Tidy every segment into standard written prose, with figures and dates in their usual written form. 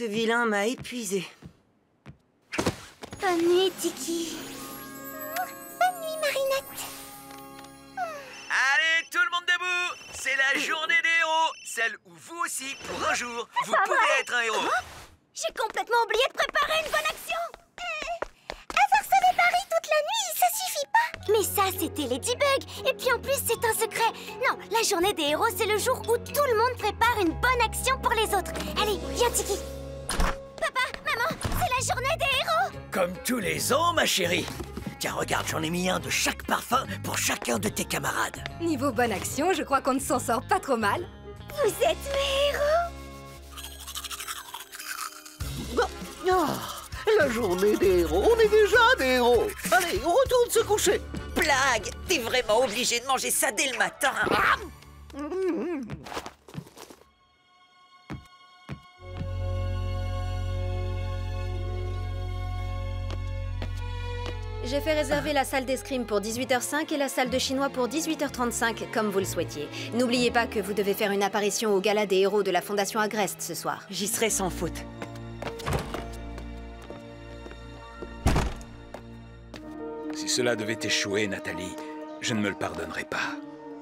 Ce vilain m'a épuisé. Bonne nuit, Tiki. Bonne nuit, Marinette. Allez, tout le monde debout! C'est la journée des héros! Celle où vous aussi, pour un jour, vous pouvez être un héros! J'ai complètement oublié de préparer une bonne action. Avoir sauvé Paris toute la nuit, ça suffit pas. Mais ça, c'était Ladybug. Et puis en plus, c'est un secret. Non, la journée des héros, c'est le jour où tout le monde prépare une bonne action pour les autres. Allez, viens, Tiki. Papa, maman, c'est la journée des héros. Comme tous les ans, ma chérie! Tiens, regarde, j'en ai mis un de chaque parfum pour chacun de tes camarades. Niveau bonne action, je crois qu'on ne s'en sort pas trop mal. Vous êtes mes héros. Oh, la journée des héros, on est déjà des héros. Allez, on retourne se coucher. Blague! T'es vraiment obligé de manger ça dès le matin. J'ai fait réserver la salle d'escrime pour 18h05 et la salle de chinois pour 18h35, comme vous le souhaitiez. N'oubliez pas que vous devez faire une apparition au gala des héros de la Fondation Agreste ce soir. J'y serai sans faute. Si cela devait échouer, Nathalie, je ne me le pardonnerai pas.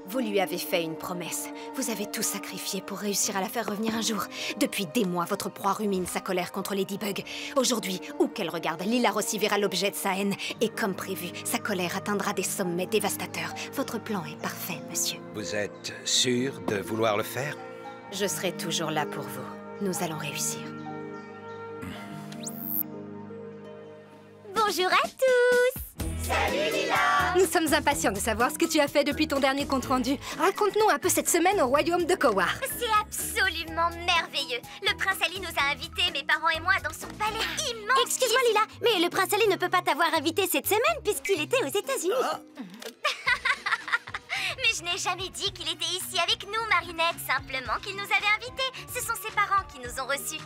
Vous lui avez fait une promesse. Vous avez tout sacrifié pour réussir à la faire revenir un jour. Depuis des mois, votre proie rumine sa colère contre Ladybug. Aujourd'hui, où qu'elle regarde, Lila Rossi verra l'objet de sa haine. Et comme prévu, sa colère atteindra des sommets dévastateurs. Votre plan est parfait, monsieur. Vous êtes sûr de vouloir le faire? Je serai toujours là pour vous. Nous allons réussir. Bonjour à tous. Salut, Lila. Nous sommes impatients de savoir ce que tu as fait depuis ton dernier compte-rendu. Raconte-nous un peu cette semaine au royaume de Kowar. C'est absolument merveilleux. Le prince Ali nous a invités, mes parents et moi, dans son palais immense. Excuse-moi, Lila, mais le prince Ali ne peut pas t'avoir invité cette semaine puisqu'il était aux États-Unis. Mais je n'ai jamais dit qu'il était ici avec nous, Marinette. Simplement qu'il nous avait invités. Ce sont ses parents qui nous ont reçus.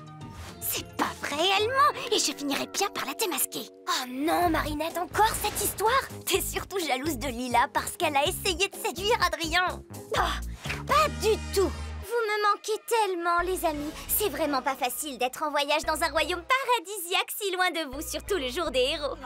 C'est pas réellement. Et je finirai bien par la démasquer. Oh non, Marinette, encore cette histoire? T'es surtout jalouse de Lila parce qu'elle a essayé de séduire Adrien. Oh, pas du tout. Vous me manquez tellement, les amis. C'est vraiment pas facile d'être en voyage dans un royaume paradisiaque si loin de vous, surtout le jour des héros.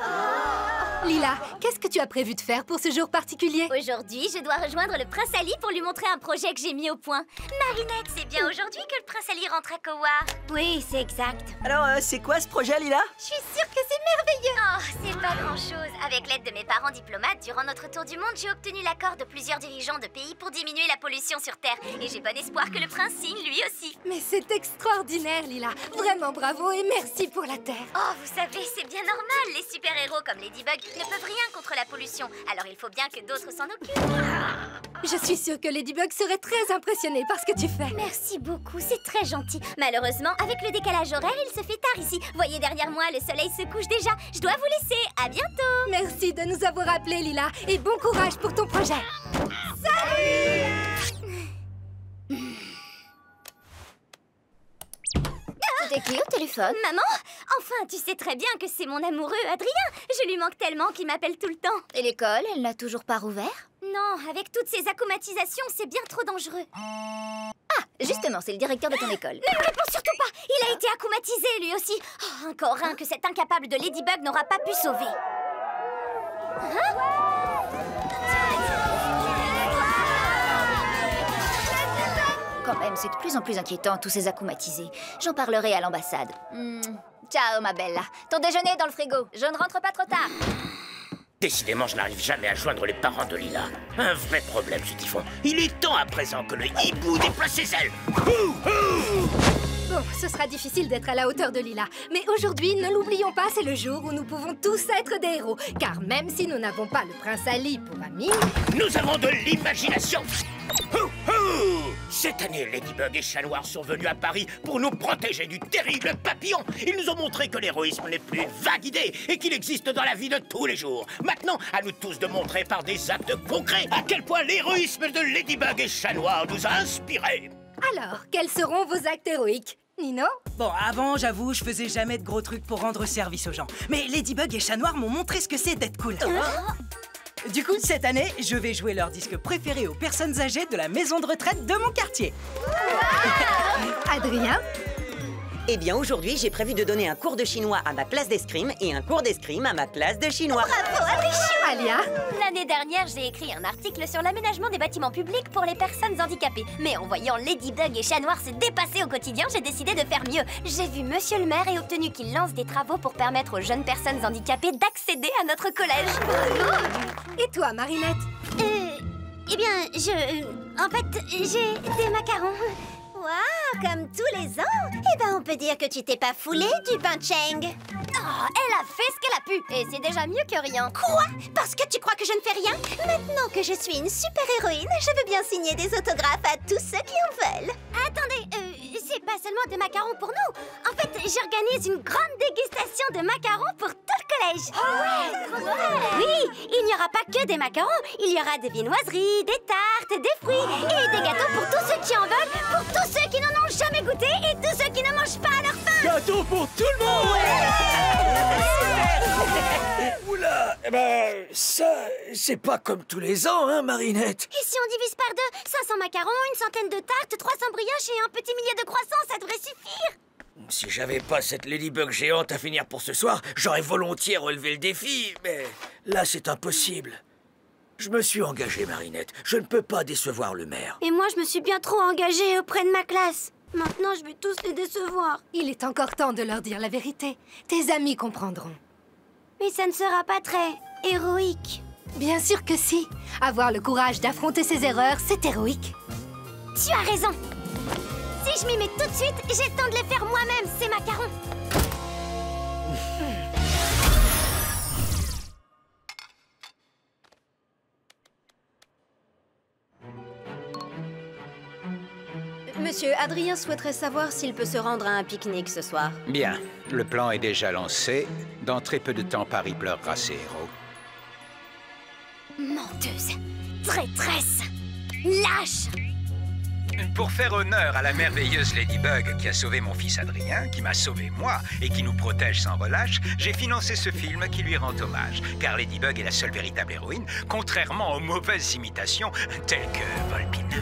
Lila, qu'est-ce que tu as prévu de faire pour ce jour particulier? Aujourd'hui, je dois rejoindre le prince Ali pour lui montrer un projet que j'ai mis au point. Marinette, c'est bien aujourd'hui que le prince Ali rentre à Kowar. Oui, c'est exact. Alors, c'est quoi ce projet, Lila? Je suis sûre que c'est merveilleux. Oh, c'est pas grand-chose. Avec l'aide de mes parents diplomates, durant notre tour du monde, j'ai obtenu l'accord de plusieurs dirigeants de pays pour diminuer la pollution sur Terre. Et j'ai bon espoir que le prince signe lui aussi. Mais c'est extraordinaire, Lila. Vraiment bravo et merci pour la Terre. Oh, vous savez, c'est bien normal. Les super-héros comme Ladybug ne peuvent rien contre la pollution. Alors il faut bien que d'autres s'en occupent. Je suis sûre que Ladybug serait très impressionnée par ce que tu fais. Merci beaucoup, c'est très gentil. Malheureusement, avec le décalage horaire, il se fait tard ici. Voyez derrière moi, le soleil se couche déjà. Je dois vous laisser. À bientôt. Merci de nous avoir appelés, Lila. Et bon courage pour ton projet. Salut. C'était qui au téléphone? Maman? Enfin, tu sais très bien que c'est mon amoureux, Adrien. Je lui manque tellement qu'il m'appelle tout le temps. Et l'école, elle n'a toujours pas rouvert? Non, avec toutes ces accomatisations, c'est bien trop dangereux. Ah, justement, c'est le directeur de ton école. Ne me réponds surtout pas. Il a été accoumatisé, lui aussi. Oh, encore un que cet incapable de Ladybug n'aura pas pu sauver. Quand même, c'est de plus en plus inquiétant, tous ces accoumatisés. J'en parlerai à l'ambassade. Ciao, ma bella. Ton déjeuner est dans le frigo. Je ne rentre pas trop tard. Décidément, je n'arrive jamais à joindre les parents de Lila. Un vrai problème, ce typhon. Il est temps à présent que le hibou déploie ses ailes. Bon, ce sera difficile d'être à la hauteur de Lila. Mais aujourd'hui, ne l'oublions pas, c'est le jour où nous pouvons tous être des héros. Car même si nous n'avons pas le prince Ali pour ami... Nous avons de l'imagination. Cette année, Ladybug et Chat Noir sont venus à Paris pour nous protéger du terrible papillon. Ils nous ont montré que l'héroïsme n'est plus une vague idée et qu'il existe dans la vie de tous les jours. Maintenant, à nous tous de montrer par des actes concrets à quel point l'héroïsme de Ladybug et Chat Noir nous a inspirés. Alors, quels seront vos actes héroïques, Nino? Bon, avant, j'avoue, je faisais jamais de gros trucs pour rendre service aux gens. Mais Ladybug et Chat Noir m'ont montré ce que c'est d'être cool. Du coup, cette année, je vais jouer leur disque préféré aux personnes âgées de la maison de retraite de mon quartier. Adrien? Eh bien, aujourd'hui, j'ai prévu de donner un cours de chinois à ma classe d'escrime et un cours d'escrime à ma classe de chinois. Bravo, Abrichou! Alia? L'année dernière, j'ai écrit un article sur l'aménagement des bâtiments publics pour les personnes handicapées. Mais en voyant Ladybug et Chat Noir se dépasser au quotidien, j'ai décidé de faire mieux. J'ai vu Monsieur le maire et obtenu qu'il lance des travaux pour permettre aux jeunes personnes handicapées d'accéder à notre collège. Et toi, Marinette? Eh bien, en fait, j'ai des macarons. Waouh, comme tous les ans. Eh ben, on peut dire que tu t'es pas foulée du pain Cheng. Oh, elle a fait ce qu'elle a pu, et c'est déjà mieux que rien. Quoi? Parce que tu crois que je ne fais rien? Maintenant que je suis une super-héroïne, je veux bien signer des autographes à tous ceux qui en veulent. Attendez, c'est pas seulement des macarons pour nous. En fait, j'organise une grande dégustation de macarons pour tout le collège. Oui, il n'y aura pas que des macarons. Il y aura des viennoiseries, des tartes, des fruits et des gâteaux pour tous ceux qui en veulent, pour tous ceux qui n'en ont jamais goûté et tous ceux qui ne mangent pas à leur faim. Gâteau pour tout le monde. Oula, eh ben, ça, c'est pas comme tous les ans, hein, Marinette? Et si on divise par 2, 500 macarons, une centaine de tartes, 300 brioches et un petit millier de croissants, ça devrait suffire. Si j'avais pas cette Ladybug géante à finir pour ce soir, j'aurais volontiers relevé le défi, mais là, c'est impossible. Je me suis engagé, Marinette. Je ne peux pas décevoir le maire. Et moi, je me suis bien trop engagée auprès de ma classe. Maintenant, je vais tous les décevoir. Il est encore temps de leur dire la vérité. Tes amis comprendront. Mais ça ne sera pas très héroïque. Bien sûr que si. Avoir le courage d'affronter ses erreurs, c'est héroïque. Tu as raison. Si je m'y mets tout de suite, j'ai le temps de les faire moi-même, ces macarons. Monsieur, Adrien souhaiterait savoir s'il peut se rendre à un pique-nique ce soir. Bien, le plan est déjà lancé. Dans très peu de temps, Paris pleurera ses héros. Menteuse, traîtresse, lâche. Pour faire honneur à la merveilleuse Ladybug qui a sauvé mon fils Adrien, qui m'a sauvé moi et qui nous protège sans relâche, j'ai financé ce film qui lui rend hommage. Car Ladybug est la seule véritable héroïne, contrairement aux mauvaises imitations telles que Volpina.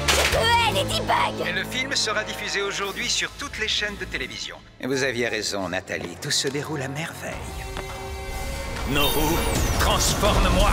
Je te hais, Ladybug! Et le film sera diffusé aujourd'hui sur toutes les chaînes de télévision. Et vous aviez raison, Nathalie, tout se déroule à merveille. Noru, transforme-moi!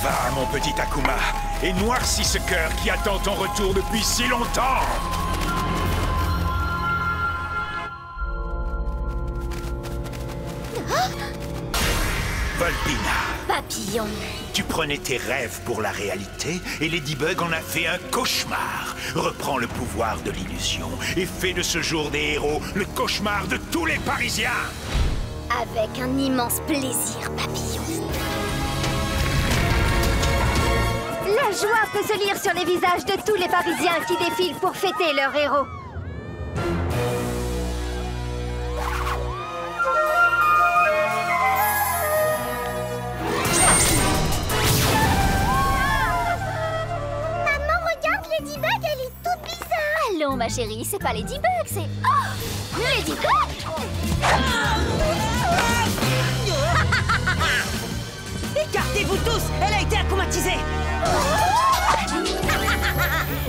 Va, mon petit Akuma, et noircis ce cœur qui attend ton retour depuis si longtemps. Volpina. Papillon. Tu prenais tes rêves pour la réalité et Ladybug en a fait un cauchemar. Reprends le pouvoir de l'illusion et fais de ce jour des héros le cauchemar de tous les Parisiens. Avec un immense plaisir, Papillon. La joie peut se lire sur les visages de tous les Parisiens qui défilent pour fêter leur héros. Maman, regarde, Ladybug, elle est toute bizarre. Allons, ma chérie, c'est pas Ladybug, c'est... Oh, Ladybug. Écartez-vous tous! Elle a été akumatisée!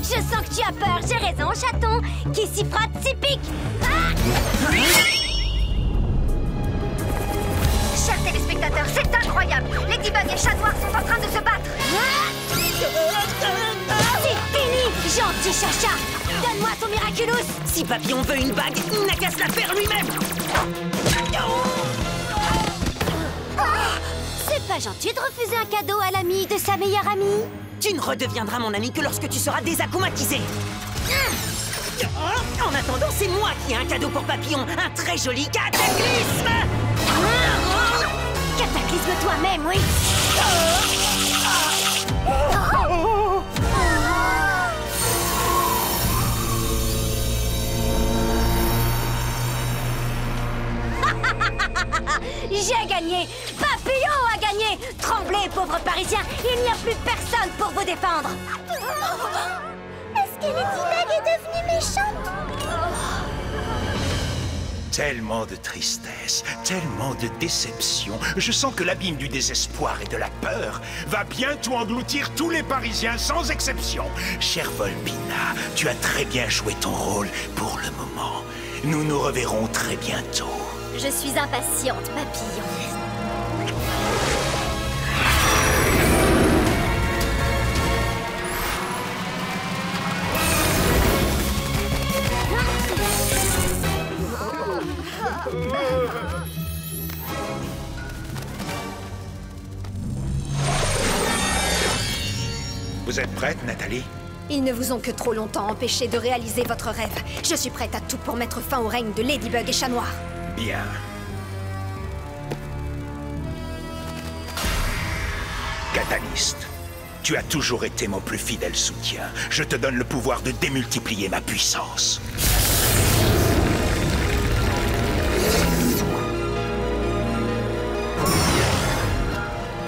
Je sens que tu as peur, j'ai raison, chaton. Qui s'y frotte, s'y pique. Chers téléspectateurs, c'est incroyable! Ladybug et Chat Noir sont en train de se battre! C'est fini, gentil chacha. Donne-moi ton Miraculous. Si Papillon veut une bague, il n'a qu'à se la faire lui-même! C'est pas gentil de refuser un cadeau à l'ami de sa meilleure amie. Tu ne redeviendras mon ami que lorsque tu seras désakumatisé. En attendant, c'est moi qui ai un cadeau pour Papillon, un très joli cataclysme. Cataclysme toi-même, oui. J'ai gagné! Papillon a gagné! Tremblez, pauvres Parisiens! Il n'y a plus personne pour vous défendre! Est-ce que Ladybug est devenue méchante? Tellement de tristesse, tellement de déception. Je sens que l'abîme du désespoir et de la peur va bientôt engloutir tous les Parisiens sans exception. Chère Volpina, tu as très bien joué ton rôle pour le moment. Nous nous reverrons très bientôt. Je suis impatiente, Papillon. Vous êtes prête, Nathalie? Ils ne vous ont que trop longtemps empêché de réaliser votre rêve. Je suis prête à tout pour mettre fin au règne de Ladybug et Chat Noir. Bien. Catalyst, tu as toujours été mon plus fidèle soutien. Je te donne le pouvoir de démultiplier ma puissance.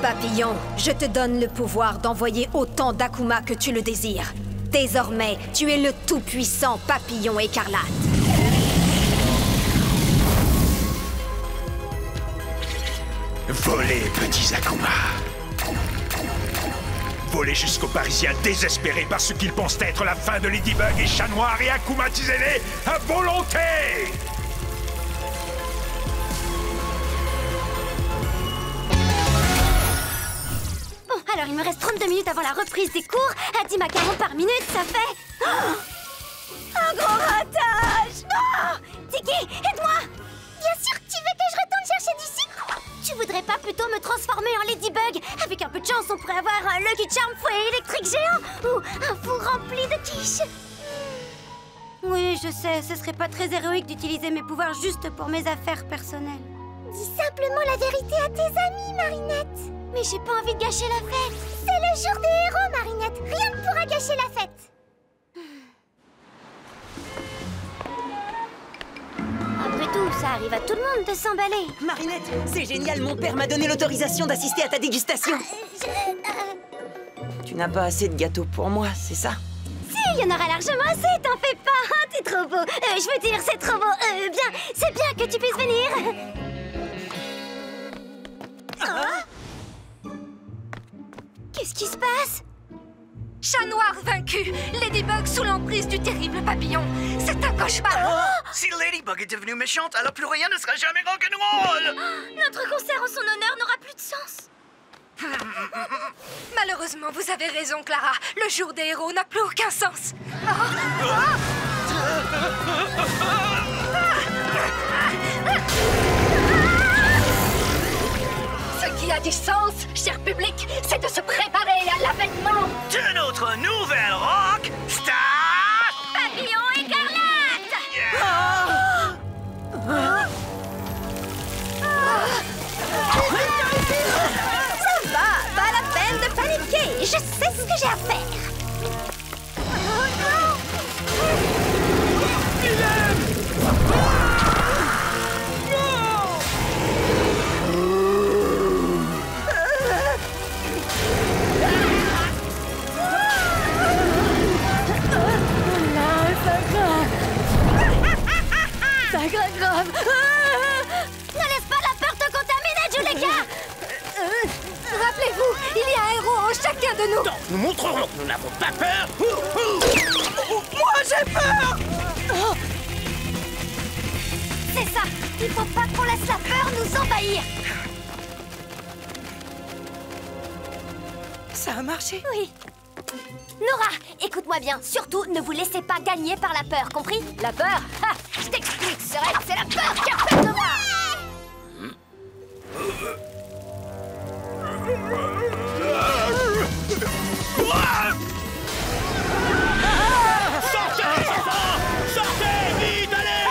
Papillon, je te donne le pouvoir d'envoyer autant d'Akuma que tu le désires. Désormais, tu es le tout-puissant Papillon écarlate. Volez, petits Akuma. Volez jusqu'aux Parisiens désespérés par ce qu'ils pensent être la fin de Ladybug et Chat Noir et akumatisez-les à volonté. Alors, il me reste 32 minutes avant la reprise des cours. À 10 macarons par minute, ça fait... un grand ratage. Tiki, aide-moi. Bien sûr, tu veux que je retourne chercher du sucre? Tu voudrais pas plutôt me transformer en Ladybug? Avec un peu de chance, on pourrait avoir un Lucky Charm fouet électrique géant ou un four rempli de quiches. Oui, je sais, ce serait pas très héroïque d'utiliser mes pouvoirs juste pour mes affaires personnelles. Dis simplement la vérité à tes amis, Marinette. Mais j'ai pas envie de gâcher la fête. C'est le jour des héros, Marinette. Rien ne pourra gâcher la fête. Après tout, ça arrive à tout le monde de s'emballer. Marinette, c'est génial, mon père m'a donné l'autorisation d'assister à ta dégustation. Tu n'as pas assez de gâteaux pour moi, c'est ça? Si, il y en aura largement assez, t'en fais pas. T'es trop beau. Je veux dire, c'est trop beau. Bien, c'est bien que tu puisses venir. Qu'est-ce qui se passe? Chat Noir vaincu, Ladybug sous l'emprise du terrible Papillon. C'est un cauchemar. Si Ladybug est devenue méchante, alors plus rien ne sera jamais rock'n'roll. Notre concert en son honneur n'aura plus de sens. Malheureusement, vous avez raison, Clara. Le jour des héros n'a plus aucun sens. Ce qui a du sens, cher public, c'est de se préparer à l'avènement de notre nouvelle rock star, Papillon écarlate. Ça va, pas la peine de paniquer. Je sais ce que j'ai à faire. Grave. Ne laisse pas la peur te contaminer, Juleka. Rappelez-vous, il y a un héros en chacun de nous. Non, nous montrerons que nous n'avons pas peur. Moi, j'ai peur. C'est ça. Il faut pas qu'on laisse la peur nous envahir. Ça a marché? Oui. Nora, écoute-moi bien. Surtout, ne vous laissez pas gagner par la peur, compris? La peur? Ha! Je t'explique, Serena, c'est la peur qui a fait Nora! Sortez, enfants! Sortez, vite, allez!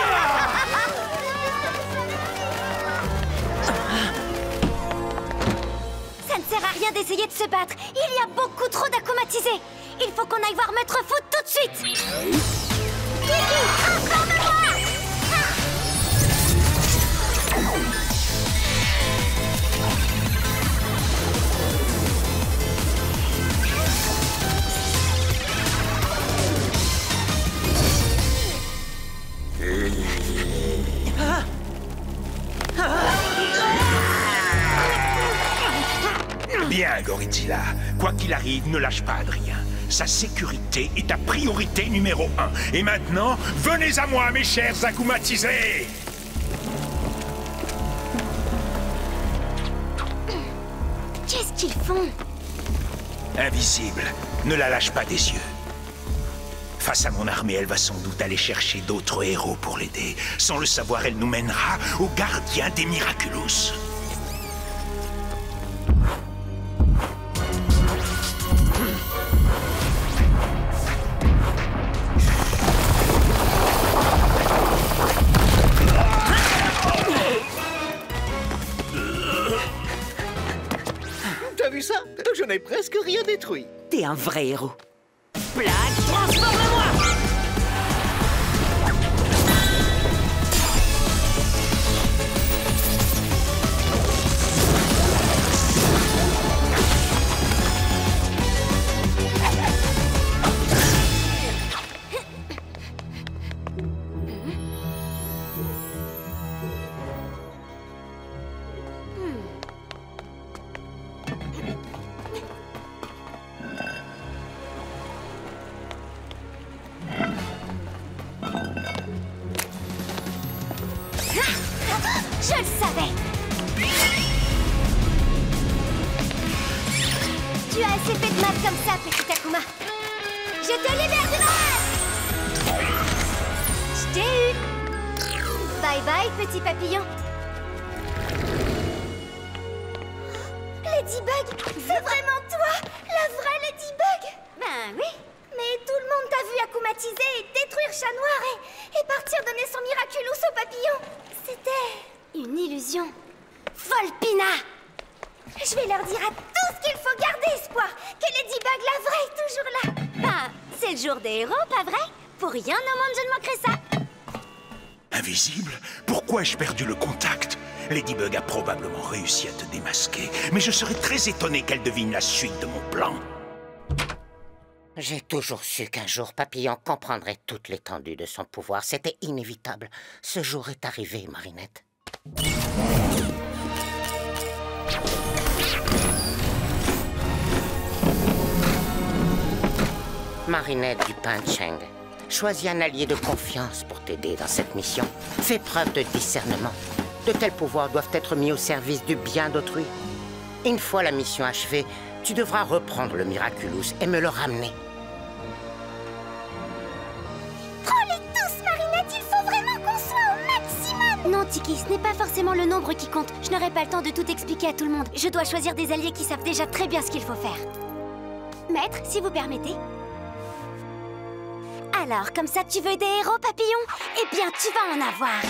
Ça ne sert à rien d'essayer de se battre. Il y a beaucoup trop d'akumatisés. Il faut qu'on aille voir Maître Foot tout de suite. Kiki, transforme-moi! Bien, Gorizilla. Quoi qu'il arrive, ne lâche pas Adrien. Sa sécurité est ta priorité numéro 1. Et maintenant, venez à moi, mes chers akumatisés. Qu'est-ce qu'ils font? Invisible, ne la lâche pas des yeux. Face à mon armée, elle va sans doute aller chercher d'autres héros pour l'aider. Sans le savoir, elle nous mènera au gardien des Miraculous. T'as vu ça? Je n'ai presque rien détruit. T'es un vrai héros. Blague, transforme-moi! Je le savais! Tu as assez fait de mal comme ça, petit Akuma. Je te libère du mal! Je t'ai eu! Bye bye, petit papillon. Ladybug, c'est vraiment toi, la vraie Ladybug? Ben oui. Mais tout le monde t'a vu akumatiser et détruire Chat Noir et partir donner son Miraculous au papillon. C'était une illusion. Volpina! Je vais leur dire à tous qu'il faut garder espoir, que Ladybug la vraie est toujours là. Ben, c'est le jour des héros, pas vrai? Pour rien au monde je ne manquerai ça. Invisible? Pourquoi ai-je perdu le contact? Ladybug a probablement réussi à te démasquer, mais je serais très étonné qu'elle devine la suite de mon plan. J'ai toujours su qu'un jour Papillon comprendrait toute l'étendue de son pouvoir. C'était inévitable. Ce jour est arrivé, Marinette. Marinette du Pancheng, choisis un allié de confiance pour t'aider dans cette mission. Fais preuve de discernement. De tels pouvoirs doivent être mis au service du bien d'autrui. Une fois la mission achevée, tu devras reprendre le Miraculous et me le ramener. Prends-les tous, Marinette, il faut vraiment qu'on soit au maximum. Non, Tiki, ce n'est pas forcément le nombre qui compte. Je n'aurai pas le temps de tout expliquer à tout le monde. Je dois choisir des alliés qui savent déjà très bien ce qu'il faut faire. Maître, si vous permettez. Alors, comme ça, tu veux des héros, papillon? Eh bien, tu vas en avoir.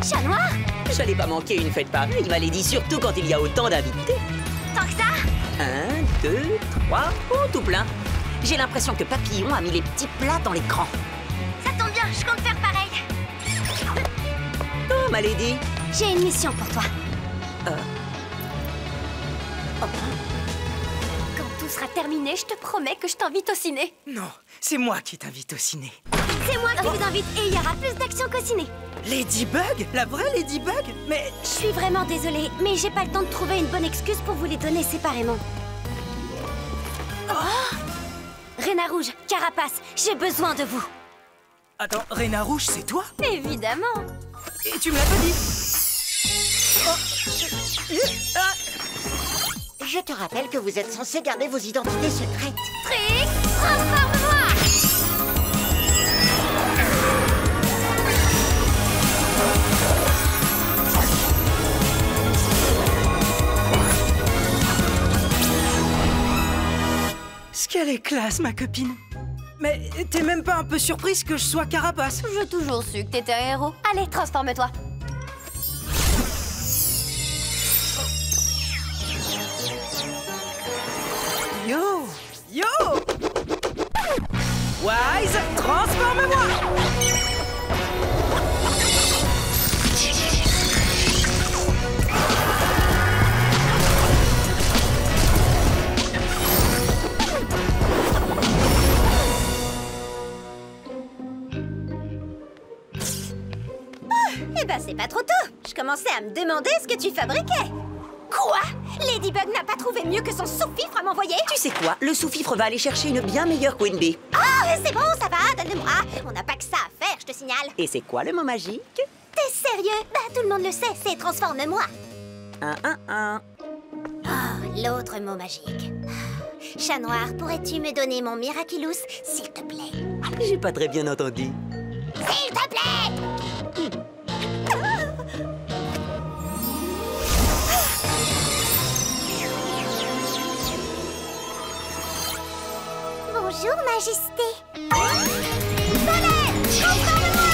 Chat Noir? J'allais pas manquer une fête pareille, Malédie, surtout quand il y a autant d'invités. Tant que ça? 1, 2, 3, oh, tout plein. J'ai l'impression que Papillon a mis les petits plats dans l'écran. Ça tombe bien, je compte faire pareil. Oh, Malédie. J'ai une mission pour toi. Quand tout sera terminé, je te promets que je t'invite au ciné. Non, c'est moi qui t'invite au ciné. C'est moi qui vous invite et il y aura plus d'action qu'au ciné. Ladybug? La vraie Ladybug? Mais... Je suis vraiment désolée, mais j'ai pas le temps de trouver une bonne excuse pour vous les donner séparément. Oh! Réna Rouge, Carapace, j'ai besoin de vous. Attends, Réna Rouge, c'est toi? Évidemment. Et tu me l'as pas dit? Je te rappelle que vous êtes censé garder vos identités secrètes. Trick, transforme-moi! Ce qu'elle est classe, ma copine. Mais t'es même pas un peu surprise que je sois Carapace? J'ai toujours su que t'étais un héros. Allez, transforme-toi. Yo! Yo! Wise, transforme-moi! Eh ben, c'est pas trop tôt. Je commençais à me demander ce que tu fabriquais. Quoi? Ladybug n'a pas trouvé mieux que son sous-fifre à m'envoyer? Tu sais quoi? Le sous-fifre va aller chercher une bien meilleure Queen Bee. Ah, c'est bon, ça va, donne-le-moi. On n'a pas que ça à faire, je te signale. Et c'est quoi le mot magique? T'es sérieux? Bah, tout le monde le sait, c'est transforme-moi. Oh, l'autre mot magique. Chat noir, pourrais-tu me donner mon Miraculous, s'il te plaît? J'ai pas très bien entendu. S'il te plaît! Bonjour, Majesté. Soleil, transforme-moi!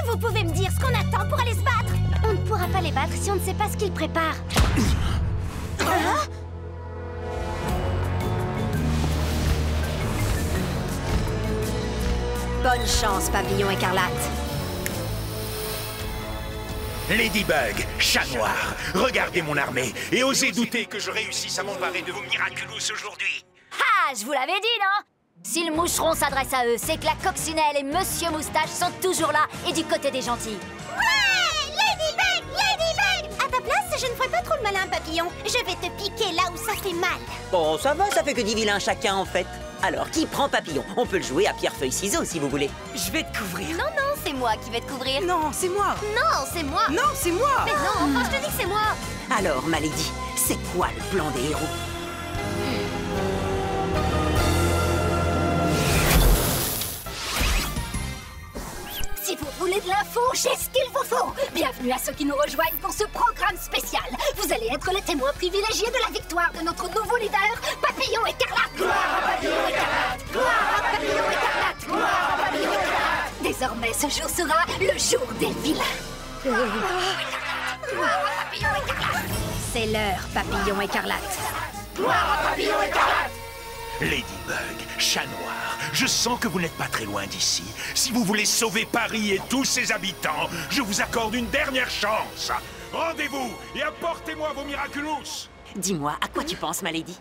Vous pouvez me dire ce qu'on attend pour aller se battre? On ne pourra pas les battre si on ne sait pas ce qu'ils préparent. Bonne chance, papillon écarlate. Ladybug, chat noir, regardez mon armée et osez douter que je réussisse à m'emparer de vos Miraculous aujourd'hui. Ah, je vous l'avais dit, non? Si le moucheron s'adresse à eux, c'est que la coccinelle et Monsieur Moustache sont toujours là et du côté des gentils. Ouais! Ladybug! Ladybug! À ta place, je ne ferai pas trop le malin, papillon. Je vais te piquer là où ça fait mal. Bon, ça va, ça fait que 10 vilains chacun, en fait. Alors, qui prend papillon? On peut le jouer à pierre-feuille-ciseaux, si vous voulez. Je vais te couvrir. Non, non, c'est moi qui vais te couvrir. Non, c'est moi. Non, c'est moi. Non, c'est moi. Mais non, enfin, je te dis que c'est moi. Alors, ma lady, c'est quoi le plan des héros? Si vous voulez de l'info, j'ai ce qu'il vous faut. Bienvenue à ceux qui nous rejoignent pour ce programme spécial. Vous allez être les témoins privilégiés de la victoire de notre nouveau leader, Papillon Écarlate. Gloire à Papillon Écarlate. Gloire à Papillon Écarlate. Gloire à Papillon Écarlate. Désormais, ce jour sera le jour des vilains. Gloire à Papillon Écarlate. C'est l'heure, papillon écarlate. Gloire à Papillon Écarlate. Ladybug, chat noir, je sens que vous n'êtes pas très loin d'ici. Si vous voulez sauver Paris et tous ses habitants, je vous accorde une dernière chance. Rendez-vous et apportez-moi vos Miraculous. Dis-moi, à quoi tu penses, ma lady?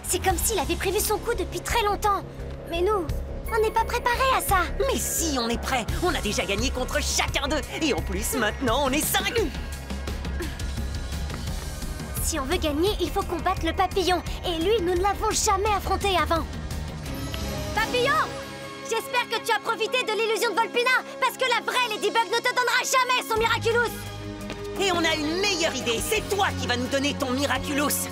C'est comme s'il avait prévu son coup depuis très longtemps. Mais nous, on n'est pas préparés à ça. Mais si, on est prêts. On a déjà gagné contre chacun d'eux. Et en plus, maintenant, on est 5. Si on veut gagner, il faut combattre le papillon. Et lui, nous ne l'avons jamais affronté avant. Papillon! J'espère que tu as profité de l'illusion de Volpina, parce que la vraie Ladybug ne te donnera jamais son Miraculous. Et on a une meilleure idée. C'est toi qui vas nous donner ton Miraculous.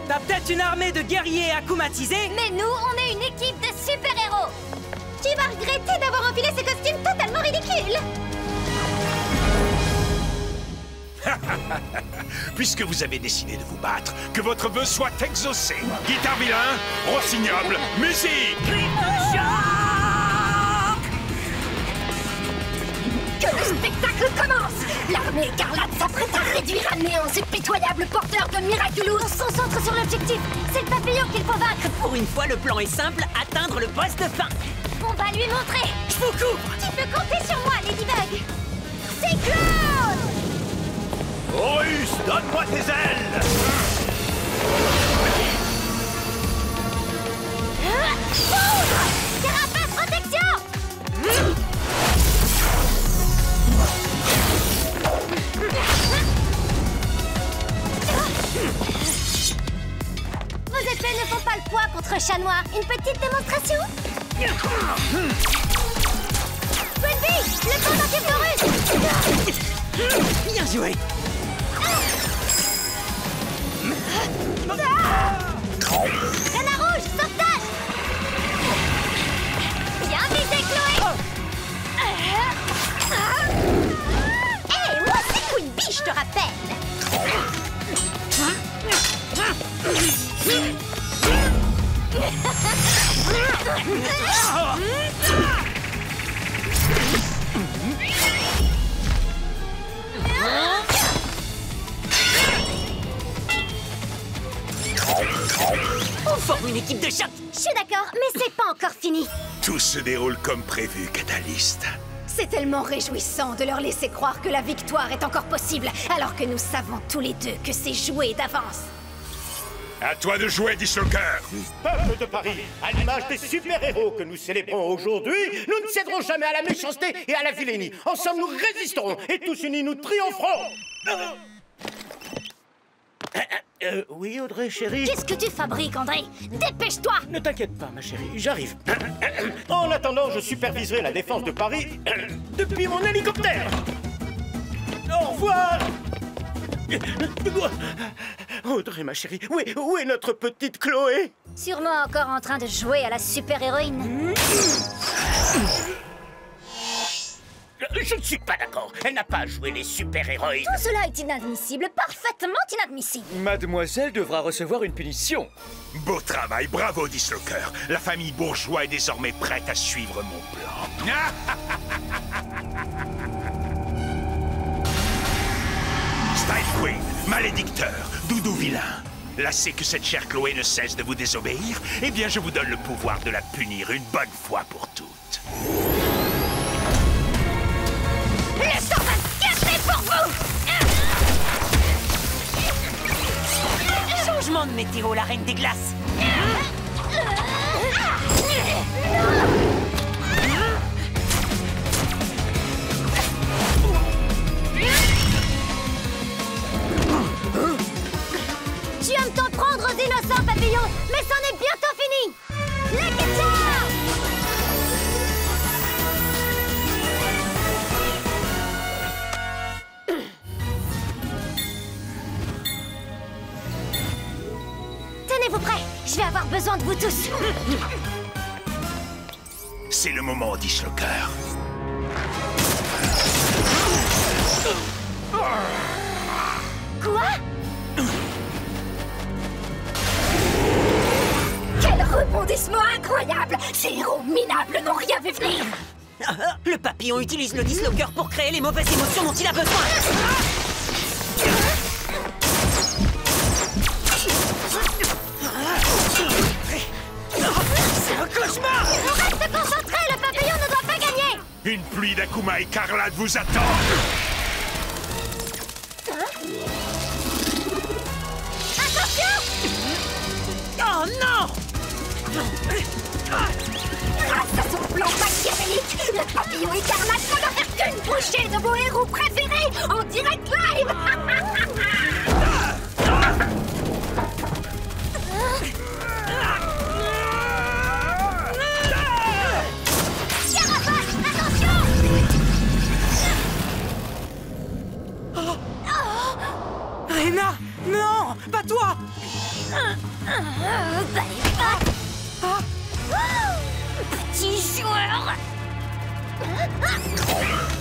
T'as peut-être une armée de guerriers acclimatisés, mais nous, on est une équipe de super-héros. Tu vas regretter d'avoir enfilé ce costume totalement ridicule. Puisque vous avez décidé de vous battre, que votre vœu soit exaucé. Guitare vilain, rossignol, musique! Que le spectacle commence! L'armée écarlate s'apprête à réduire à néant ces pitoyables porteurs de Miraculous. On se concentre sur l'objectif. C'est le papillon qu'il faut vaincre. Pour une fois, le plan est simple, atteindre le poste fin. On va lui montrer. Je vous couvre. Tu peux compter sur moi, Ladybug. Cyclone! Horus, donne-moi tes ailes! Foudre! Carapace protection! Vos épées ne font pas le poids contre Chat Noir. Une petite démonstration? Quenby, le temps d'Antiphorus! Bien joué! Canard rouge, sauvetage! Bien visé, Chloé! Hé, moi c'est Queen Bee, je te rappelle! On forme une équipe de choc! Je suis d'accord, mais c'est pas encore fini! fini. Tout se déroule comme prévu, Catalyst. C'est tellement réjouissant de leur laisser croire que la victoire est encore possible, alors que nous savons tous les deux que c'est joué d'avance. À toi de jouer, Dislocker. Peuple de Paris, à l'image des super-héros que nous célébrons aujourd'hui, nous ne céderons jamais à la méchanceté et à la vilainie. Ensemble, nous résisterons et tous unis, nous triompherons. Oui, Audrey, chérie. Qu'est-ce que tu fabriques, André? Dépêche-toi! Ne t'inquiète pas, ma chérie, j'arrive. En attendant, je superviserai la défense de Paris depuis mon hélicoptère. Au revoir. Audrey, ma chérie, où est notre petite Chloé? Sûrement encore en train de jouer à la super-héroïne. Je ne suis pas d'accord. Elle n'a pas joué les super-héroïnes. Tout cela est inadmissible, parfaitement inadmissible. Mademoiselle devra recevoir une punition. Beau travail, bravo, Dislocker. La famille Bourgeois est désormais prête à suivre mon plan. Style Queen, malédicteur, doudou vilain. Lassé que cette chère Chloé ne cesse de vous désobéir, eh bien je vous donne le pouvoir de la punir une bonne fois pour toutes. Le sort va se casser pour vous! Changement de météo, la reine des glaces. Tu aimes t'en prendre aux innocents, papillon, mais c'en est bientôt fini! Lucky Charm! Tenez-vous prêts, je vais avoir besoin de vous tous. C'est le moment, Dislocker. Quoi? Quel rebondissement incroyable! Ces héros minables n'ont rien vu venir! Le papillon utilise le Dislocker pour créer les mauvaises émotions dont il a besoin. C'est un cauchemar! On reste concentré, le papillon ne doit pas gagner! Une pluie d'Akuma écarlate vous attend. Attention! Oh non! Grâce à son plan machiavélique, le papillon écarlate ne va faire qu'une bouchée de vos héros préférés en direct live! Carapace, attention! Rena! Non! Pas toi! Petit joueur!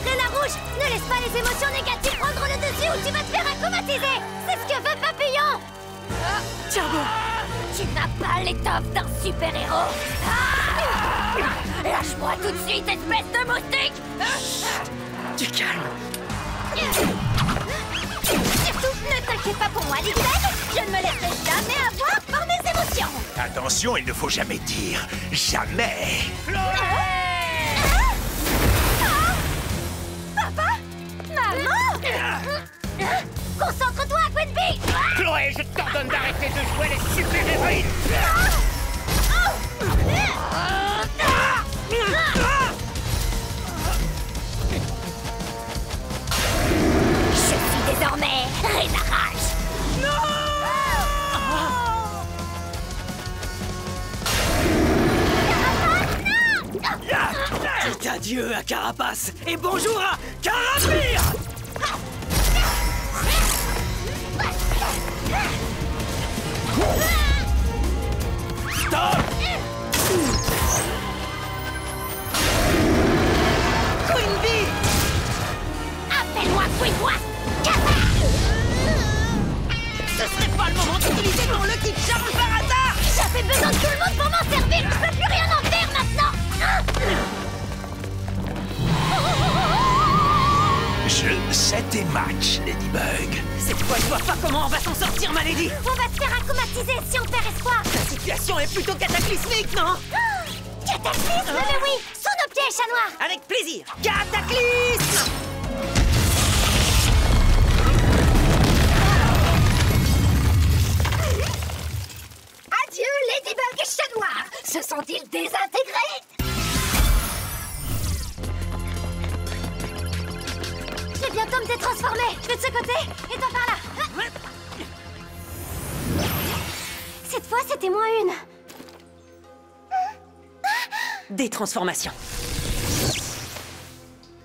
Rena Rouge, ne laisse pas les émotions négatives prendre le dessus ou tu vas te faire acomatiser! C'est ce que veut Papillon! Tiens bon! Tu n'as pas l'étoffe d'un super-héros! Lâche-moi tout de suite, espèce de moustique! Du calme! Surtout, ne t'inquiète pas pour moi, Ladybug! Je ne me laisserai jamais avoir par mes émotions! Attention, il ne faut jamais dire jamais. Papa? Maman? Concentre-toi, Quinby! Chloé, je t'ordonne d'arrêter de jouer les super-héroïnes. Je suis désormais Rena Rage! Dites adieu à Carapace et bonjour à Carapire! Stop! Queen Appelle-moi Quinbois! Ce serait pas le moment d'utiliser ton Lucky Charm par hasard! J'avais besoin de tout le monde pour m'en servir! Je peux plus rien en faire maintenant! Je sais tes matchs, Ladybug. Cette fois, je vois pas comment on va s'en sortir, ma lady! On va se faire acomatiser si on perd espoir! La situation est plutôt cataclysmique, non? Cataclysme, mais oui! Sous nos pieds, chat noir! Avec plaisir. Cataclysme! Adieu, Ladybug et Chat Noir. Se sont-ils désintégrés? Je vais bientôt me détransformer. Je vais de ce côté et toi par là. Cette fois, c'était moins une. Des transformations.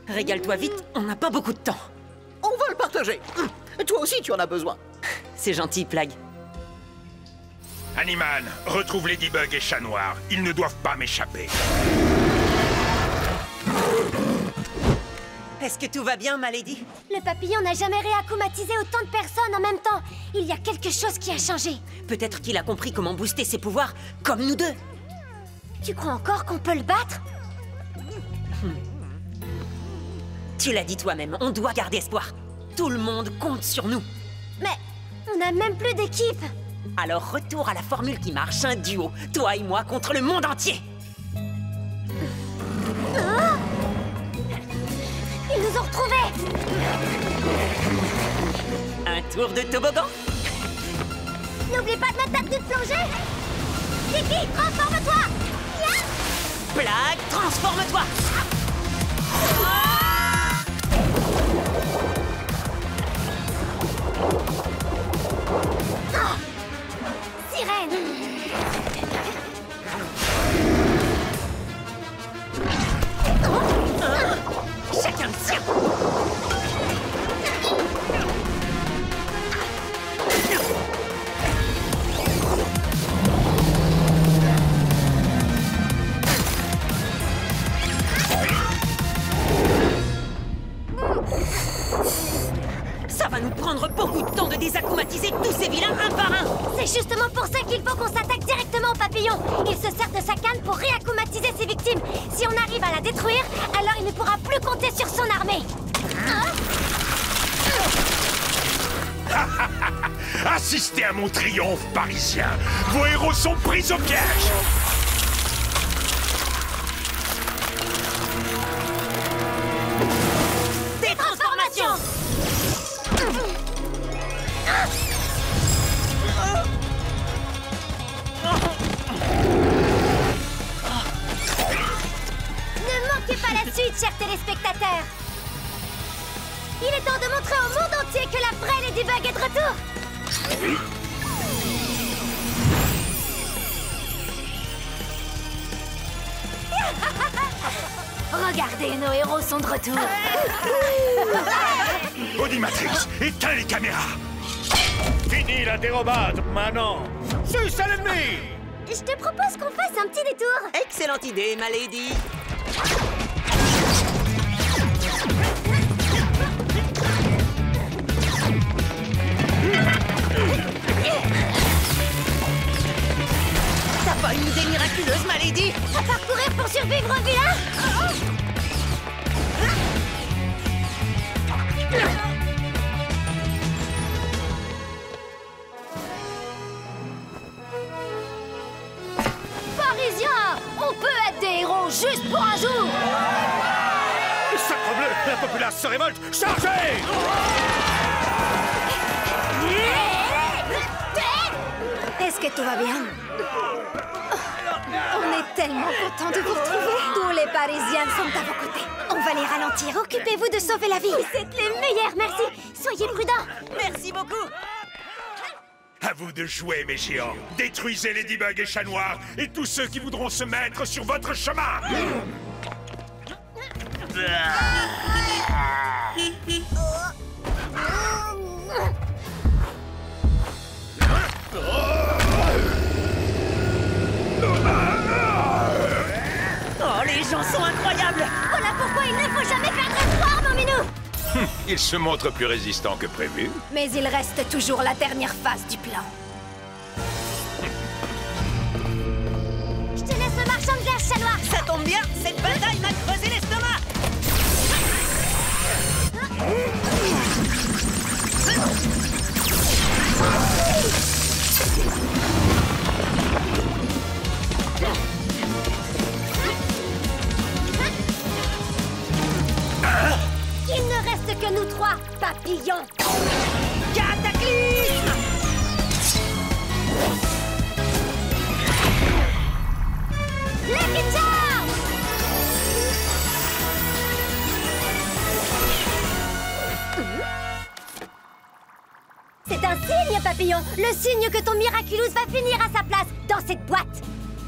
Régale-toi vite, on n'a pas beaucoup de temps. On va le partager. Toi aussi, tu en as besoin. C'est gentil, Plague. Animan, retrouve Ladybug et Chat Noir. Ils ne doivent pas m'échapper. Est-ce que tout va bien, ma lady? Le papillon n'a jamais réacclimatisé autant de personnes en même temps. Il y a quelque chose qui a changé. Peut-être qu'il a compris comment booster ses pouvoirs, comme nous deux. Tu crois encore qu'on peut le battre? Tu l'as dit toi-même, on doit garder espoir. Tout le monde compte sur nous. Mais on n'a même plus d'équipe. Alors retour à la formule qui marche, un duo. Toi et moi contre le monde entier. Oh! Ils nous ont retrouvés. Un tour de toboggan. N'oublie pas de mettre ta tenue de plongée. Kiki, transforme-toi. Plague, transforme-toi. Sirène. Chacun le sien. Ça va nous prendre beaucoup de temps de désacclimatiser tous ces vilains un par un. C'est justement pour ça qu'il faut qu'on s'attaque directement au papillon. Il se sert de sa canne pour réacclimatiser ses victimes. Si on arrive à la détruire, alors il ne pourra plus compter sur son armée. Assistez à mon triomphe parisien. Vos héros sont pris au piège. Des transformations. Ne manquez pas la suite, chers téléspectateurs. Il est temps de montrer au monde entier que la vraie Ladybug est de retour. Regardez, nos héros sont de retour. Audimatrice, éteins les caméras. Fini la dérobade, maintenant. Suce à l'ennemi. Je te propose qu'on fasse un petit détour. Excellente idée, ma lady. T'as pas une idée miraculeuse, ma lady? À parcourir pour survivre au vilain. Parisiens, on peut être des héros juste pour un jour. Sacrebleu, la populace se révolte. Chargez! Est-ce que tout va bien? On est tellement contents de vous retrouver. Tous les Parisiens sont à vos côtés. On va les ralentir. Occupez-vous de sauver la ville. Vous êtes les meilleurs, merci. Soyez prudents. Merci beaucoup. À vous de jouer, mes géants. Détruisez Ladybug et Chat Noir et tous ceux qui voudront se mettre sur votre chemin. Oh, les gens sont incroyables. Voilà pourquoi il ne faut jamais perdre espoir, mon minou. Il se montre plus résistant que prévu. Mais il reste toujours la dernière phase du plan. Je te laisse le marchand de glace, Chat Noir. Ça tombe bien, cette bataille m'a creusé l'estomac. papillon. Cataclysme! Lucky Charm! C'est un signe, papillon. Le signe que ton Miraculous va finir à sa place dans cette boîte.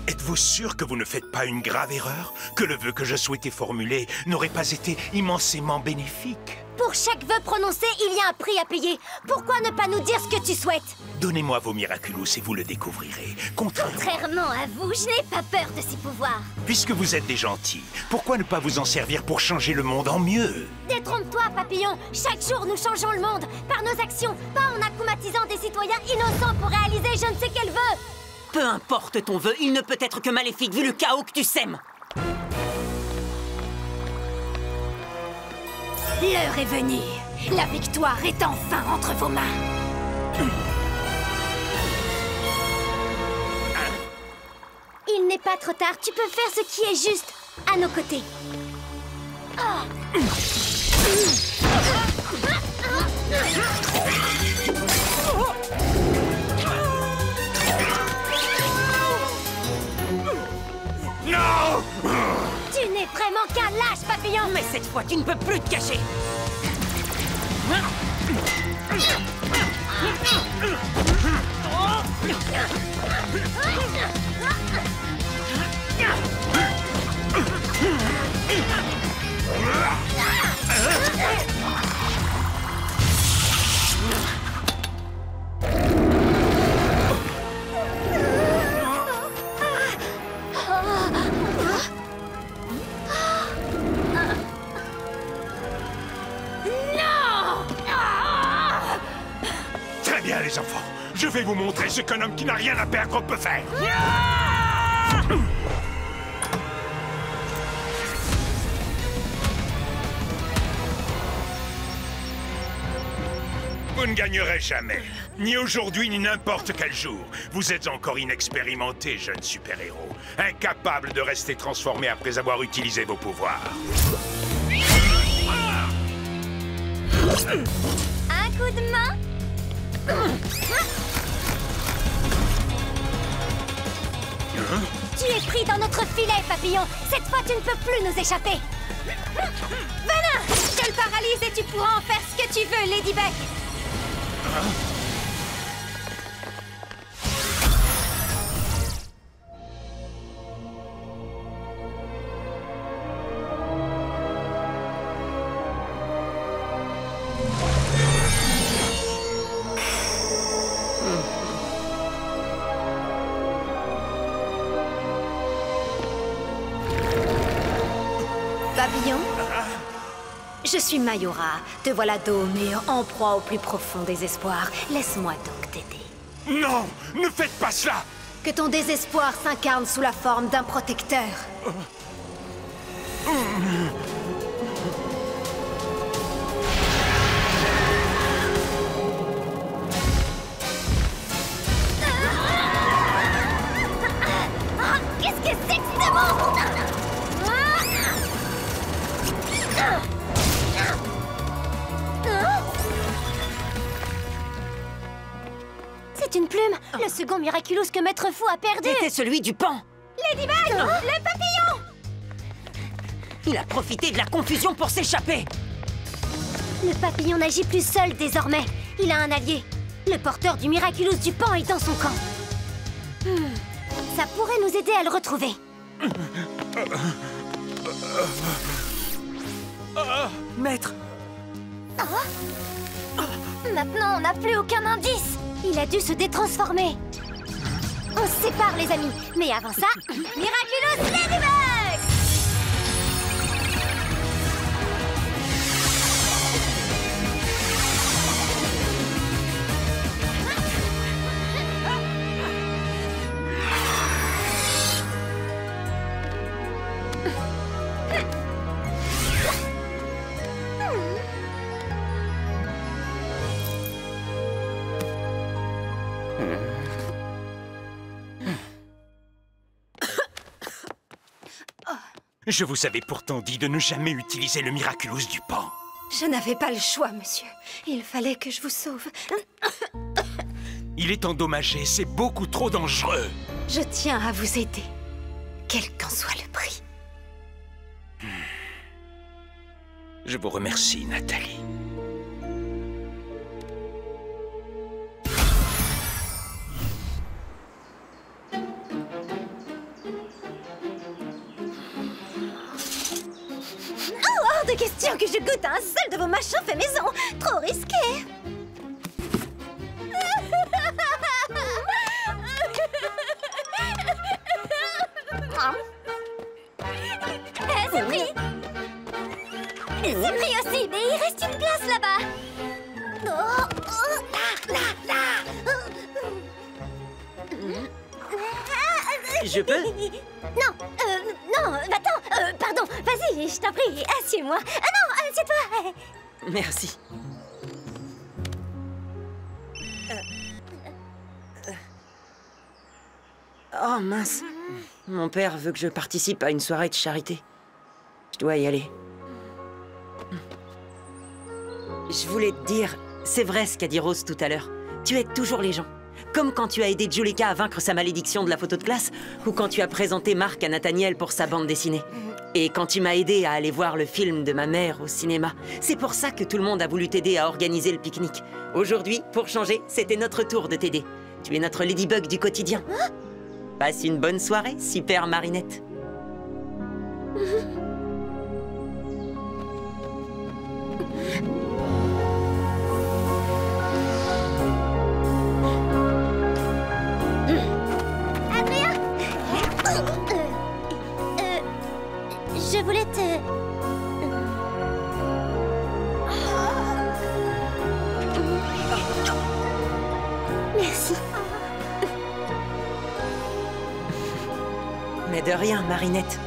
Êtes-vous sûr que vous ne faites pas une grave erreur? Que le vœu que je souhaitais formuler n'aurait pas été immensément bénéfique? Pour chaque vœu prononcé, il y a un prix à payer. Pourquoi ne pas nous dire ce que tu souhaites? Donnez-moi vos Miraculous et vous le découvrirez. Contrairement à vous, je n'ai pas peur de ces pouvoirs. Puisque vous êtes des gentils, pourquoi ne pas vous en servir pour changer le monde en mieux? Détrompe-toi, papillon. Chaque jour, nous changeons le monde. Par nos actions, pas en akumatisant des citoyens innocents pour réaliser je ne sais quel vœu. Peu importe ton vœu, il ne peut être que maléfique vu le chaos que tu sèmes. L'heure est venue. La victoire est enfin entre vos mains. Il n'est pas trop tard. Tu peux faire ce qui est juste à nos côtés. Non! Tu n'es vraiment qu'un lâche, papillon. Mais cette fois, tu ne peux plus te cacher. Très bien, les enfants. Je vais vous montrer ce qu'un homme qui n'a rien à perdre peut faire. Vous ne gagnerez jamais. Ni aujourd'hui, ni n'importe quel jour. Vous êtes encore inexpérimenté, jeune super-héros. Incapable de rester transformé après avoir utilisé vos pouvoirs. Un coup de main. Tu es pris dans notre filet, papillon. Cette fois, tu ne peux plus nous échapper. Venin! Je le paralyse et tu pourras en faire ce que tu veux, Ladybug. Papillon? Je suis Mayura. Te voilà dômé, en proie au plus profond désespoir. Laisse-moi donc t'aider. Non! Ne faites pas cela! Que ton désespoir s'incarne sous la forme d'un protecteur. Qu'est-ce que c'est que ce monstre? C'est une plume. Le second Miraculous que Maître Fou a perdu. C'était celui du pan. Ladybug, le papillon. Il a profité de la confusion pour s'échapper. Le papillon n'agit plus seul désormais. Il a un allié. Le porteur du Miraculous du pan est dans son camp. Ça pourrait nous aider à le retrouver. Maître. Maintenant, on n'a plus aucun indice. Il a dû se détransformer. On se sépare, les amis. Mais avant ça, Miraculous Ladybug! Je vous avais pourtant dit de ne jamais utiliser le Miraculous du pan. Je n'avais pas le choix, monsieur. Il fallait que je vous sauve. Il est endommagé, c'est beaucoup trop dangereux. Je tiens à vous aider, quel qu'en soit le prix. Je vous remercie, Nathalie. Hors de question que je goûte à un seul de vos machins fait maison. Trop risqué. C'est pris. C'est pris aussi, mais il reste une place là-bas. Je peux? Non, attends, pardon, vas-y, je t'en prie, assieds-moi. Ah non, assieds-toi. Merci. Oh mince. Mon père veut que je participe à une soirée de charité. Je dois y aller. Je voulais te dire, c'est vrai ce qu'a dit Rose tout à l'heure. Tu aides toujours les gens. Comme quand tu as aidé Juleka à vaincre sa malédiction de la photo de classe, ou quand tu as présenté Marc à Nathaniel pour sa bande dessinée. Et quand tu m'as aidé à aller voir le film de ma mère au cinéma. C'est pour ça que tout le monde a voulu t'aider à organiser le pique-nique. Aujourd'hui, pour changer, c'était notre tour de t'aider. Tu es notre Ladybug du quotidien. Passe une bonne soirée, super Marinette. Adrien, je voulais te... Merci. Mais de rien, Marinette.